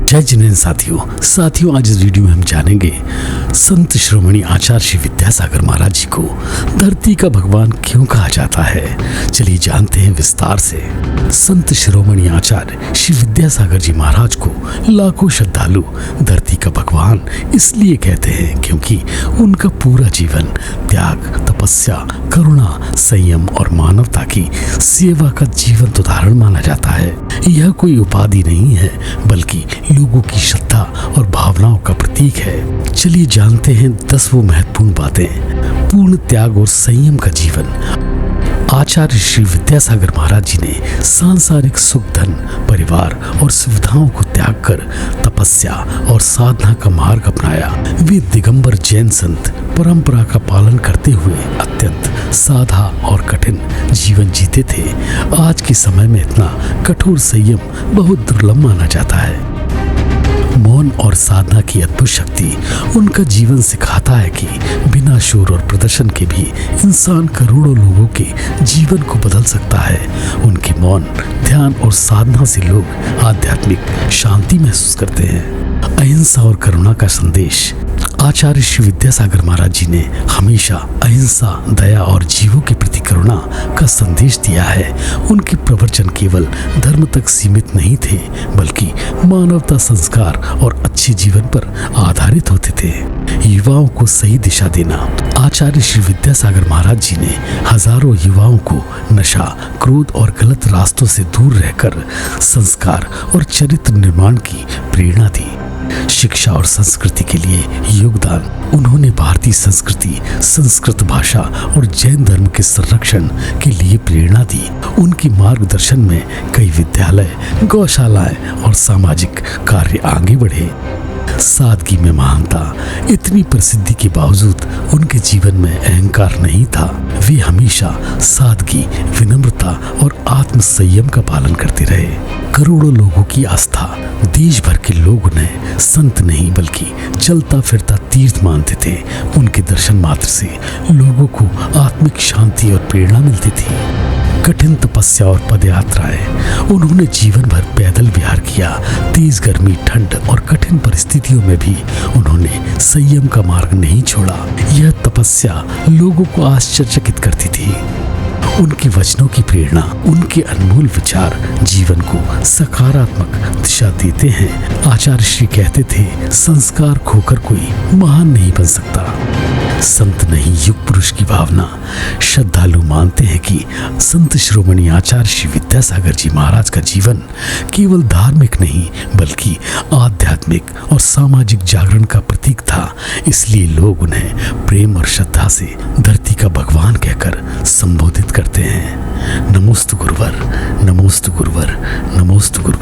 जय जिनेन्द्र साथियों आज इस वीडियो में हम जानेंगे संत शिरोमणि आचार्य श्री विद्यासागर महाराज जी को धरती का भगवान क्यों कहा जाता है। चलिए जानते हैं विस्तार से। संत शिरोमणि आचार्य श्री विद्यासागर जी महाराज को लाखों श्रद्धालु धरती का भगवान इसलिए कहते हैं क्योंकि उनका पूरा जीवन त्याग, तपस्या, करुणा, संयम और मानवता की सेवा का जीवंत उदाहरण माना जाता है। यह कोई उपाधि नहीं है बल्कि लोगों की श्रद्धा और भावनाओं का प्रतीक है। चलिए जानते हैं 10 वो महत्वपूर्ण बातें। पूर्ण त्याग और संयम का जीवन। आचार्य श्री विद्यासागर महाराज जी ने सांसारिक सुख, धन, परिवार और सुविधाओं को त्याग कर तपस्या और साधना का मार्ग अपनाया। वे दिगंबर जैन संत परंपरा का पालन करते हुए अत्यंत साधा और कठिन जीवन जीते थे। आज के समय में इतना कठोर संयम बहुत दुर्लभ माना जाता है। मौन और साधना की अद्भुत शक्ति। उनका जीवन सिखाता है कि बिना शोर और प्रदर्शन के भी इंसान करोड़ों लोगों के जीवन को बदल सकता है। उनके मौन, ध्यान और साधना से लोग आध्यात्मिक शांति महसूस करते हैं। अहिंसा और करुणा का संदेश। आचार्य श्री विद्यासागर महाराज जी ने हमेशा अहिंसा, दया और जीवों के प्रति करुणा का संदेश दिया है। उनके प्रवचन केवल धर्म तक सीमित नहीं थे बल्कि मानवता, संस्कार और अच्छे जीवन पर आधारित होते थे। युवाओं को सही दिशा देना। आचार्य श्री विद्यासागर महाराज जी ने हजारों युवाओं को नशा, क्रोध और गलत रास्तों से दूर रहकर संस्कार और चरित्र निर्माण की प्रेरणा दी। शिक्षा और संस्कृति के लिए योगदान। उन्होंने भारतीय संस्कृति, संस्कृत भाषा और जैन धर्म के संरक्षण के लिए प्रेरणा दी। उनके मार्गदर्शन में कई विद्यालय, गौशालाएं और सामाजिक कार्य आगे बढ़े। सादगी में महानता। इतनी प्रसिद्धि के बावजूद उनके जीवन में अहंकार नहीं था। वे हमेशा सादगी, विनम्रता और आत्म संयम का पालन करते रहे। करोड़ों लोगों की आस्था। देश भर के लोग उन्हें संत नहीं बल्कि चलता फिरता तीर्थ मानते थे। उनके दर्शन मात्र से लोगों को आत्मिक शांति और प्रेरणा मिलती थी। कठिन तपस्या और पदयात्राएं। उन्होंने जीवन भर पैदल विहार किया। तेज गर्मी, ठंड और कठिन परिस्थितियों में भी उन्होंने संयम का मार्ग नहीं छोड़ा। यह तपस्या लोगों को आश्चर्यचकित करती थी। उनके वचनों की प्रेरणा। उनके अनमोल विचार जीवन को सकारात्मक दिशा देते हैं। आचार्य श्री कहते थे, संस्कार खोकर कोई महान नहीं बन सकता। संत नहीं, युग पुरुष की भावना। श्रद्धालु मानते हैं कि संत शिरोमणि आचार्य श्री विद्यासागर जी महाराज का जीवन केवल धार्मिक नहीं बल्कि आध्यात्मिक और सामाजिक जागरण का प्रतीक था। इसलिए लोग उन्हें प्रेम और श्रद्धा से धरती का भगवान कहकर संबोधित करते हैं। नमोस्तु गुरुवर, नमोस्तु गुरुवर, नमोस्तु गुरुवर।